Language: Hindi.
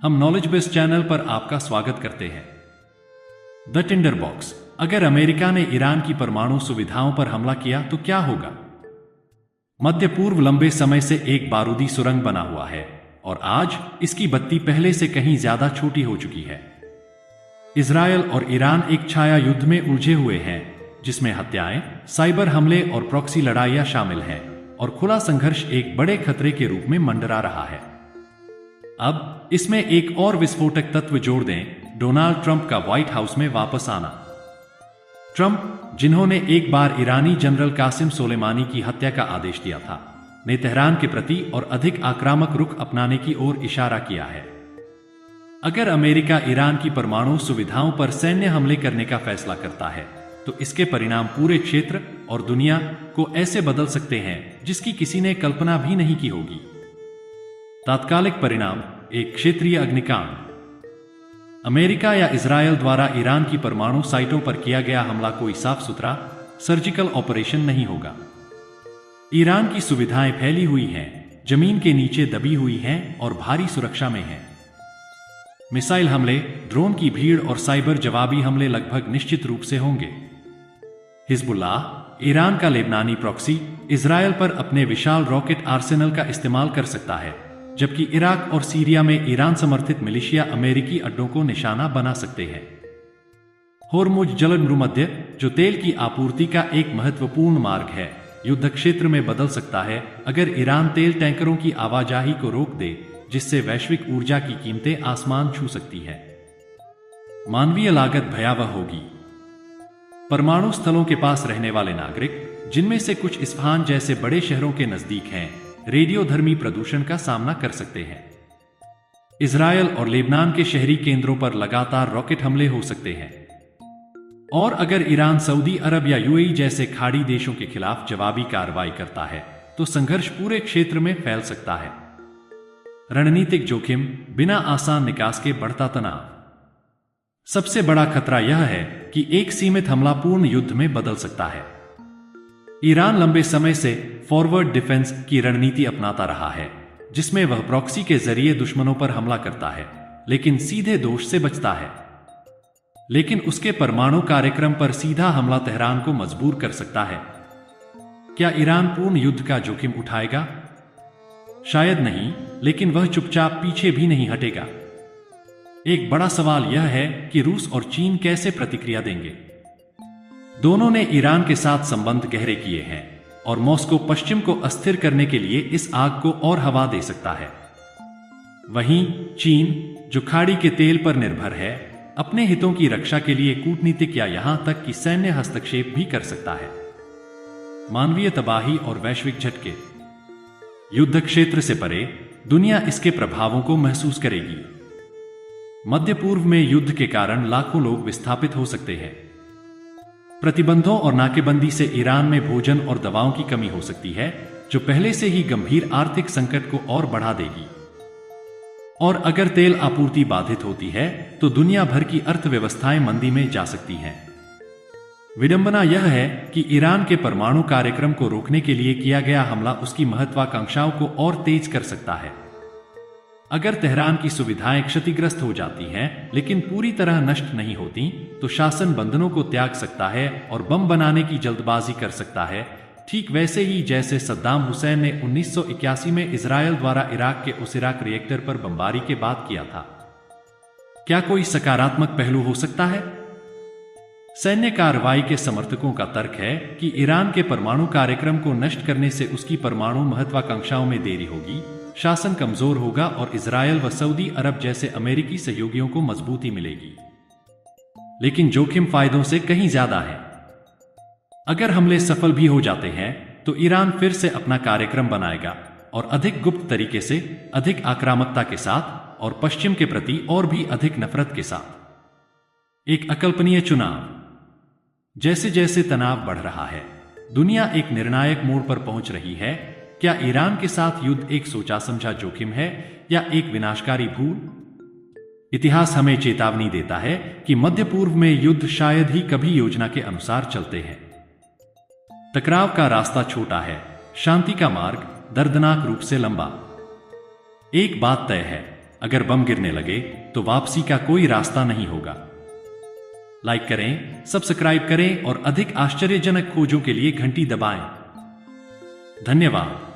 हम नॉलेज बेस चैनल पर आपका स्वागत करते हैं। The Tinder box. अगर अमेरिका ने ईरान की परमाणु सुविधाओं पर हमला किया तो क्या होगा? मध्य पूर्व लंबे समय से एक बारूदी सुरंग बना हुआ है और आज इसकी बत्ती पहले से कहीं ज्यादा छोटी हो चुकी है। इजरायल और ईरान एक छाया युद्ध में उलझे हुए हैं जिसमें हत्याएं, साइबर हमले और प्रॉक्सी लड़ाइयां शामिल हैं और खुला संघर्ष एक बड़े खतरे के रूप में मंडरा रहा है। अब इसमें एक और विस्फोटक तत्व जोड़ दें, डोनाल्ड ट्रंप का व्हाइट हाउस में वापस आना। ट्रंप, जिन्होंने एक बार ईरानी जनरल कासिम सोलेमानी की हत्या का आदेश दिया था, ने तेहरान के प्रति और अधिक आक्रामक रुख अपनाने की ओर इशारा किया है। अगर अमेरिका ईरान की परमाणु सुविधाओं पर सैन्य हमले करने का फैसला करता है तो इसके परिणाम पूरे क्षेत्र और दुनिया को ऐसे बदल सकते हैं जिसकी किसी ने कल्पना भी नहीं की होगी। तात्कालिक परिणाम: एक क्षेत्रीय अग्निकांड। अमेरिका या इजरायल द्वारा ईरान की परमाणु साइटों पर किया गया हमला कोई साफ सुथरा सर्जिकल ऑपरेशन नहीं होगा। ईरान की सुविधाएं फैली हुई हैं, जमीन के नीचे दबी हुई हैं और भारी सुरक्षा में हैं। मिसाइल हमले, ड्रोन की भीड़ और साइबर जवाबी हमले लगभग निश्चित रूप से होंगे। हिजबुल्लाह, ईरान का लेबनानी प्रॉक्सी, इजरायल पर अपने विशाल रॉकेट आर्सेनल का इस्तेमाल कर सकता है, जबकि इराक और सीरिया में ईरान समर्थित मिलिशिया अमेरिकी अड्डों को निशाना बना सकते हैं। होर्मुज जलसंधि, जो तेल की आपूर्ति का एक महत्वपूर्ण मार्ग है, युद्ध क्षेत्र में बदल सकता है अगर ईरान तेल टैंकरों की आवाजाही को रोक दे, जिससे वैश्विक ऊर्जा की कीमतें आसमान छू सकती हैं। मानवीय लागत भयावह होगी। परमाणु स्थलों के पास रहने वाले नागरिक, जिनमें से कुछ इस्फहान जैसे बड़े शहरों के नजदीक हैं, रेडियोधर्मी प्रदूषण का सामना कर सकते हैं। इजरायल और लेबनान के शहरी केंद्रों पर लगातार रॉकेट हमले हो सकते हैं। और अगर ईरान सऊदी अरब या यूएई जैसे खाड़ी देशों के खिलाफ जवाबी कार्रवाई करता है तो संघर्ष पूरे क्षेत्र में फैल सकता है। रणनीतिक जोखिम: बिना आसान निकास के बढ़ता तनाव। सबसे बड़ा खतरा यह है कि एक सीमित हमला पूर्ण युद्ध में बदल सकता है। ईरान लंबे समय से फॉरवर्ड डिफेंस की रणनीति अपनाता रहा है, जिसमें वह प्रॉक्सी के जरिए दुश्मनों पर हमला करता है लेकिन सीधे दोष से बचता है। लेकिन उसके परमाणु कार्यक्रम पर सीधा हमला तेहरान को मजबूर कर सकता है। क्या ईरान पूर्ण युद्ध का जोखिम उठाएगा? शायद नहीं, लेकिन वह चुपचाप पीछे भी नहीं हटेगा। एक बड़ा सवाल यह है कि रूस और चीन कैसे प्रतिक्रिया देंगे। दोनों ने ईरान के साथ संबंध गहरे किए हैं और मॉस्को पश्चिम को अस्थिर करने के लिए इस आग को और हवा दे सकता है। वहीं चीन, जो खाड़ी के तेल पर निर्भर है, अपने हितों की रक्षा के लिए कूटनीतिक या यहां तक कि सैन्य हस्तक्षेप भी कर सकता है। मानवीय तबाही और वैश्विक झटके। युद्ध क्षेत्र से परे दुनिया इसके प्रभावों को महसूस करेगी। मध्य पूर्व में युद्ध के कारण लाखों लोग विस्थापित हो सकते हैं। प्रतिबंधों और नाकेबंदी से ईरान में भोजन और दवाओं की कमी हो सकती है, जो पहले से ही गंभीर आर्थिक संकट को और बढ़ा देगी। और अगर तेल आपूर्ति बाधित होती है तो दुनिया भर की अर्थव्यवस्थाएं मंदी में जा सकती हैं। विडंबना यह है कि ईरान के परमाणु कार्यक्रम को रोकने के लिए किया गया हमला उसकी महत्वाकांक्षाओं को और तेज कर सकता है। अगर तेहरान की सुविधाएं क्षतिग्रस्त हो जाती हैं लेकिन पूरी तरह नष्ट नहीं होती, तो शासन बंधनों को त्याग सकता है और बम बनाने की जल्दबाजी कर सकता है, ठीक वैसे ही जैसे सद्दाम हुसैन ने 1981 में इजरायल द्वारा इराक के उस इराक रिएक्टर पर बमबारी के बाद किया था। क्या कोई सकारात्मक पहलू हो सकता है? सैन्य कार्रवाई के समर्थकों का तर्क है कि ईरान के परमाणु कार्यक्रम को नष्ट करने से उसकी परमाणु महत्वाकांक्षाओं में देरी होगी, शासन कमजोर होगा और इजरायल व सऊदी अरब जैसे अमेरिकी सहयोगियों को मजबूती मिलेगी। लेकिन जोखिम फायदों से कहीं ज्यादा है। अगर हमले सफल भी हो जाते हैं तो ईरान फिर से अपना कार्यक्रम बनाएगा और अधिक गुप्त तरीके से, अधिक आक्रामकता के साथ और पश्चिम के प्रति और भी अधिक नफरत के साथ। एक अकल्पनीय चुनाव। जैसे जैसे तनाव बढ़ रहा है, दुनिया एक निर्णायक मोड़ पर पहुंच रही है। क्या ईरान के साथ युद्ध एक सोचा समझा जोखिम है या एक विनाशकारी भूल? इतिहास हमें चेतावनी देता है कि मध्य पूर्व में युद्ध शायद ही कभी योजना के अनुसार चलते हैं। टकराव का रास्ता छोटा है, शांति का मार्ग दर्दनाक रूप से लंबा। एक बात तय है, अगर बम गिरने लगे तो वापसी का कोई रास्ता नहीं होगा। लाइक करें, सब्सक्राइब करें और अधिक आश्चर्यजनक खोजों के लिए घंटी दबाएं। धन्यवाद।